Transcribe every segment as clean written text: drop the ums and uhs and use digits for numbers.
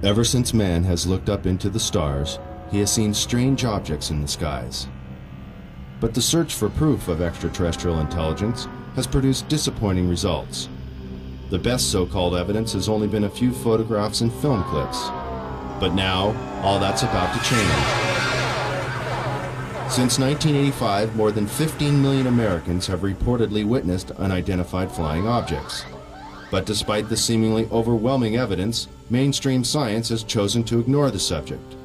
Ever since man has looked up into the stars, he has seen strange objects in the skies. But the search for proof of extraterrestrial intelligence has produced disappointing results. The best so-called evidence has only been a few photographs and film clips. But now, all that's about to change. Since 1985, more than 15 million Americans have reportedly witnessed unidentified flying objects. But despite the seemingly overwhelming evidence, mainstream science has chosen to ignore the subject.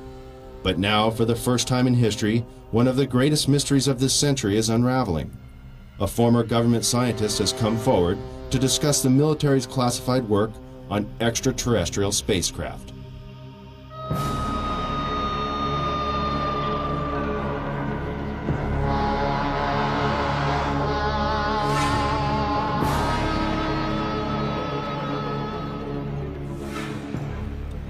But now, for the first time in history, one of the greatest mysteries of this century is unraveling. A former government scientist has come forward to discuss the military's classified work on extraterrestrial spacecraft.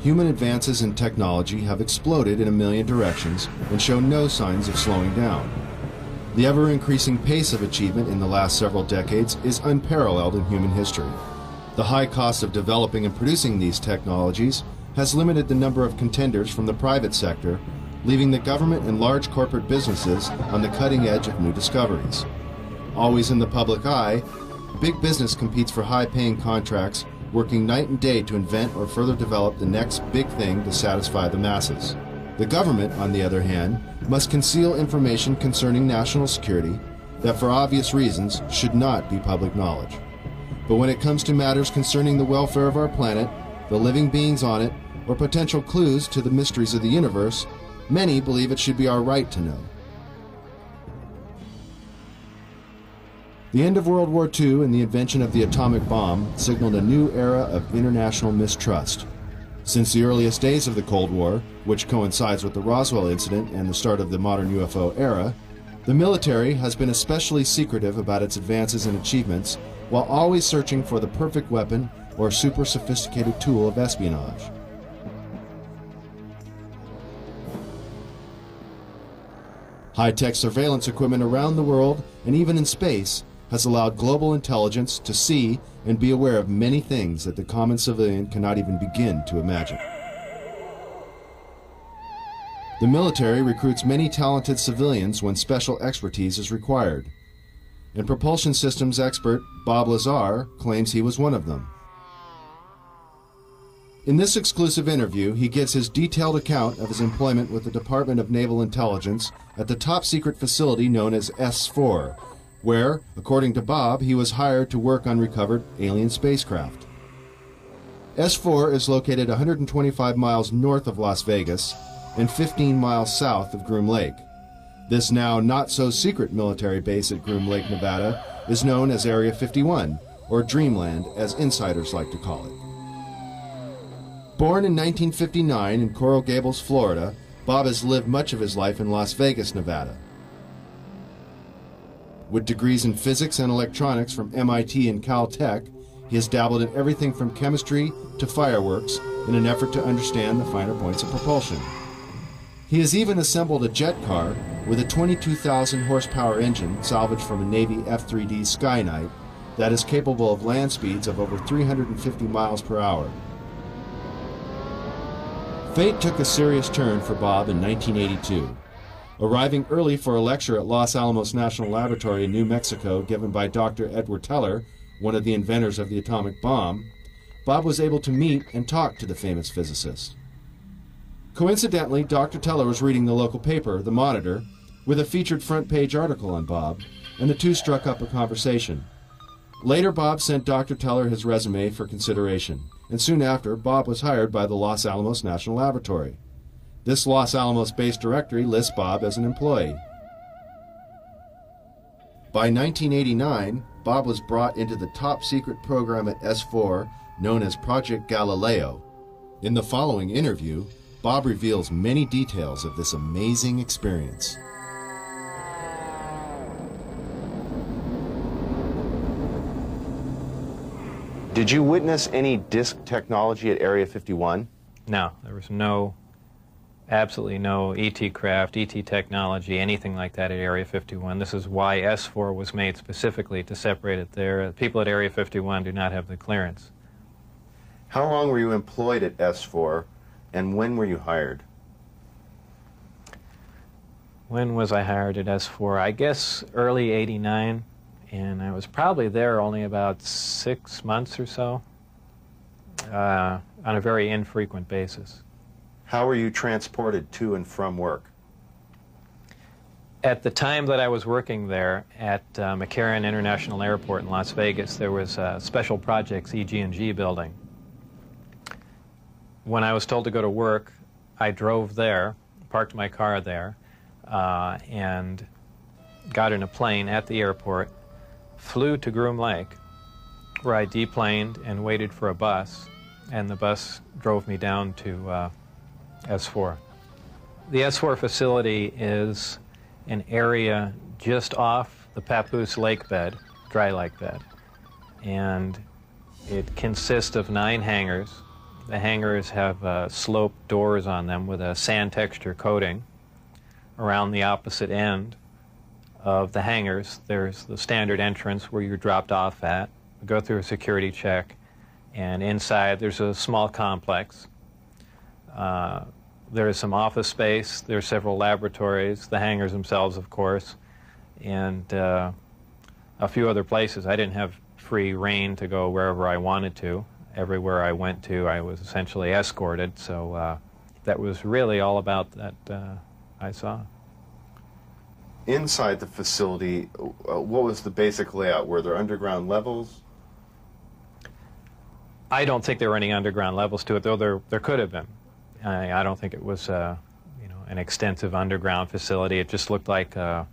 Human advances in technology have exploded in a million directions and show no signs of slowing down. The ever-increasing pace of achievement in the last several decades is unparalleled in human history. The high cost of developing and producing these technologies has limited the number of contenders from the private sector, leaving the government and large corporate businesses on the cutting edge of new discoveries. Always in the public eye, big business competes for high-paying contracts, working night and day to invent or further develop the next big thing to satisfy the masses. The government, on the other hand, must conceal information concerning national security that, for obvious reasons, should not be public knowledge. But when it comes to matters concerning the welfare of our planet, the living beings on it, or potential clues to the mysteries of the universe, many believe it should be our right to know. The end of World War II and the invention of the atomic bomb signaled a new era of international mistrust. Since the earliest days of the Cold War, which coincides with the Roswell incident and the start of the modern UFO era, the military has been especially secretive about its advances and achievements, while always searching for the perfect weapon or super sophisticated tool of espionage. High-tech surveillance equipment around the world, and even in space, has allowed global intelligence to see and be aware of many things that the common civilian cannot even begin to imagine. The military recruits many talented civilians when special expertise is required, and propulsion systems expert Bob Lazar claims he was one of them. In this exclusive interview, he gives his detailed account of his employment with the Department of Naval Intelligence at the top-secret facility known as S4, where, according to Bob, he was hired to work on recovered alien spacecraft. S4 is located 125 miles north of Las Vegas and 15 miles south of Groom Lake. This now not-so-secret military base at Groom Lake, Nevada, is known as Area 51, or Dreamland, as insiders like to call it. Born in 1959 in Coral Gables, Florida, Bob has lived much of his life in Las Vegas, Nevada. With degrees in physics and electronics from MIT and Caltech, he has dabbled in everything from chemistry to fireworks in an effort to understand the finer points of propulsion. He has even assembled a jet car with a 22,000 horsepower engine salvaged from a Navy F-3D Skyknight that is capable of land speeds of over 350 miles per hour. Fate took a serious turn for Bob in 1982. Arriving early for a lecture at Los Alamos National Laboratory in New Mexico given by Dr. Edward Teller, one of the inventors of the atomic bomb, Bob was able to meet and talk to the famous physicist. Coincidentally, Dr. Teller was reading the local paper, The Monitor, with a featured front-page article on Bob, and the two struck up a conversation. Later, Bob sent Dr. Teller his resume for consideration, and soon after, Bob was hired by the Los Alamos National Laboratory. This Los Alamos-based directory lists Bob as an employee. By 1989, Bob was brought into the top-secret program at S4 known as Project Galileo. In the following interview, Bob reveals many details of this amazing experience. Did you witness any disk technology at Area 51? No, there was absolutely no ET craft, ET technology, anything like that at Area 51. This is why S4 was made specifically to separate it there. People at Area 51 do not have the clearance. How long were you employed at S4 And when were you hired? When was I hired at S4? I guess early '89, and I was probably there only about 6 months or so, on a very infrequent basis. How were you transported to and from work? At the time that I was working there at McCarran International Airport in Las Vegas, there was a Special Projects EG&G building. When I was told to go to work, I drove there, parked my car there, and got in a plane at the airport, flew to Groom Lake, where I deplaned and waited for a bus, and the bus drove me down to S4. The S4 facility is an area just off the Papoose lake bed, dry lake bed, and it consists of 9 hangars. The hangars have sloped doors on them with a sand texture coating. Around the opposite end of the hangars, there's the standard entrance where you're dropped off at, go through a security check, and inside there's a small complex. There is some office space, there are several laboratories, the hangars themselves, of course, and a few other places. I didn't have free rein to go wherever I wanted to. Everywhere I went to, I was essentially escorted, so that was really all about that I saw. Inside the facility, what was the basic layout? Were there underground levels? I don't think there were any underground levels to it, though there could have been. I don't think it was an extensive underground facility. It just looked like an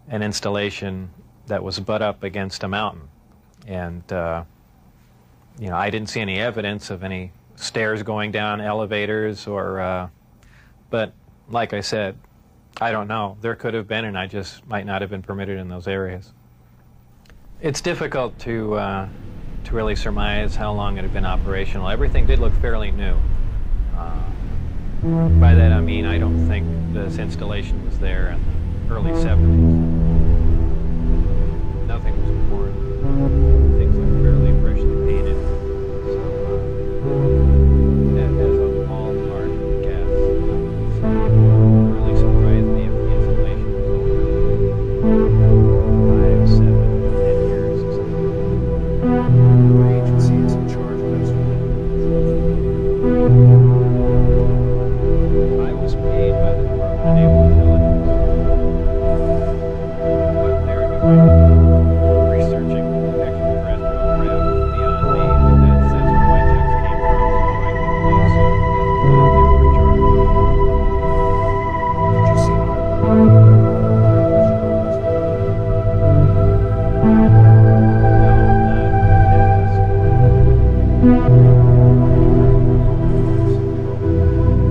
installation that was butt up against a mountain. And I didn't see any evidence of any stairs going down, elevators, or but like I said, I don't know. There could have been, and I just might not have been permitted in those areas. It's difficult to really surmise how long it had been operational. Everything did look fairly new. By that I mean I don't think this installation was there in the early 70s. Nothing was poured. Things looked fairly freshly painted. So as a ballpark guess, it really surprised me if the installation was over 5, 7, 10 years or something. What agency is in charge of this? I was paid by the Department of Naval Intelligence. What they're doing, researching extraterrestrial craft beyond me, but that's where my checks came from, so I can only assume that they were in charge. Did you see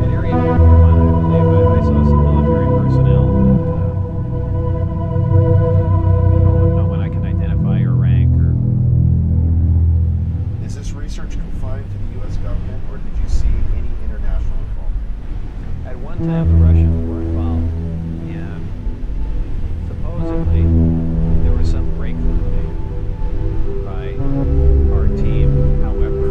At Area 51, I believe I saw some military personnel that no one I can identify or rank. Is this research confined to the U.S. government, or did you see any international involvement? At one time, the Russians were involved, and supposedly there was some breakthrough made by our team. However,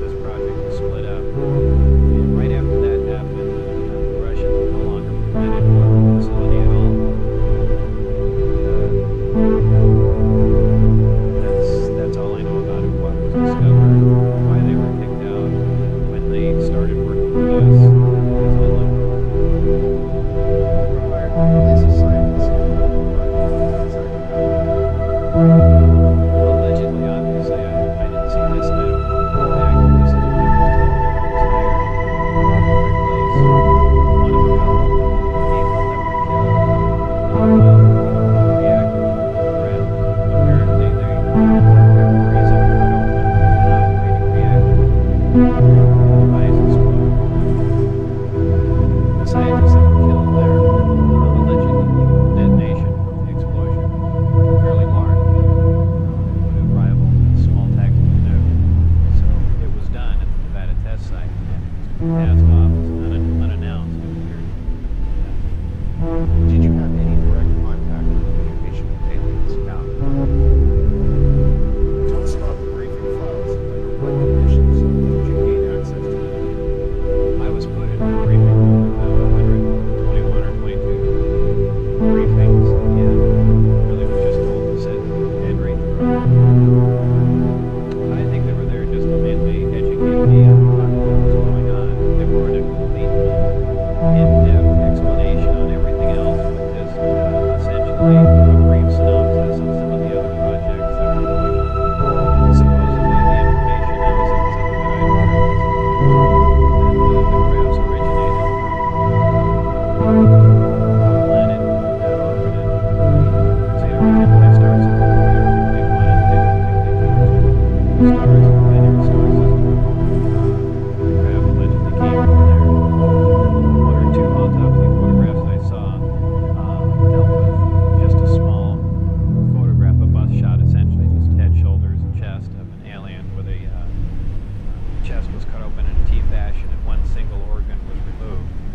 this project was split up, and right after that happened, the Russians were no longer permitted to work the facility at all. That's all I know about it. What was discovered, why they were kicked out, when they started working with us, is all I know. You were hired as a scientist. Allegedly, obviously, I didn't see this, and I don't know how accurate this is, but I was told that I was hired to replace one of a couple of people that were killed reactors on the ground. Apparently, they, for whatever reason, cut open an operating reactor. The device exploded. The scientists that were killed there, allegedly, the detonation of the explosion was fairly large. It would have rivaled a small tactical nuke. So it was done at the Nevada test site, and it was passed off as unannounced. It appeared. Did you have any direct contact or communication with aliens? No. Tell us about the briefing files. Under what conditions did you gain access to them?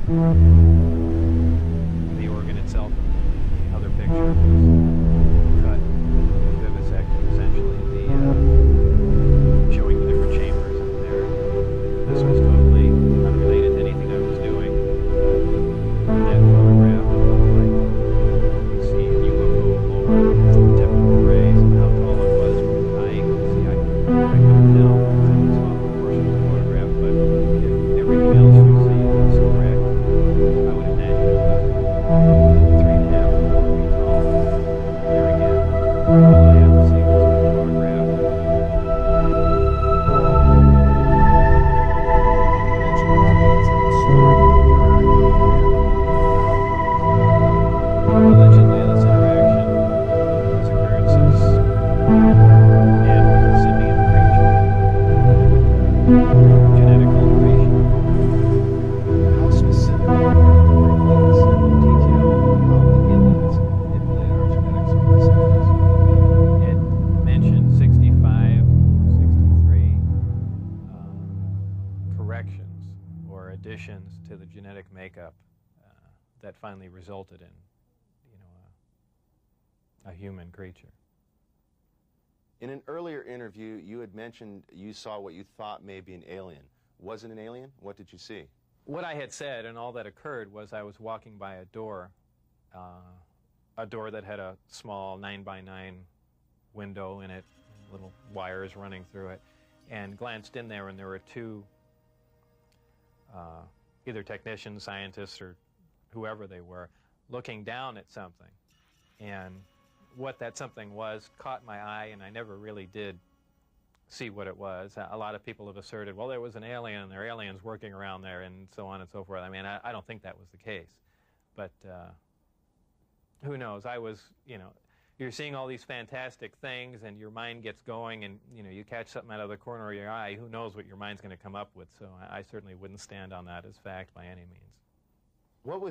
The organ itself, the other picture was cut and vivisected, essentially, showing the different chambers in there. This was totally unrelated to anything I was doing. That photograph looked like you see a UFO lower the tip of the ray, so how tall it was from the eye. See, I couldn't tell because I just saw a portion of the photograph, but if everything else you see is correct, I would imagine it was 3.5 to 4 feet tall. There again, all I had to see was the photograph. Allegedly, this interaction has occurred since man was a simian creature, genetic alteration. How specific are the detail how the aliens manipulate our genetics over the centuries? It mentioned 65, 63 corrections or additions to the genetic makeup that finally resulted in, a human creature. In an earlier interview, you had mentioned you saw what you thought may be an alien. Was it an alien? What did you see? What I had said and all that occurred was I was walking by a door that had a small 9x9 window in it, little wires running through it, and glanced in there, and there were two either technicians, scientists, or whoever they were, looking down at something. And what that something was caught my eye, and I never really did see what it was. A lot of people have asserted, well, there was an alien, and there are aliens working around there, and so on and so forth. I mean, I don't think that was the case. But who knows? I was, you're seeing all these fantastic things, and your mind gets going, and, you catch something out of the corner of your eye. Who knows what your mind's going to come up with? So I certainly wouldn't stand on that as fact by any means. What was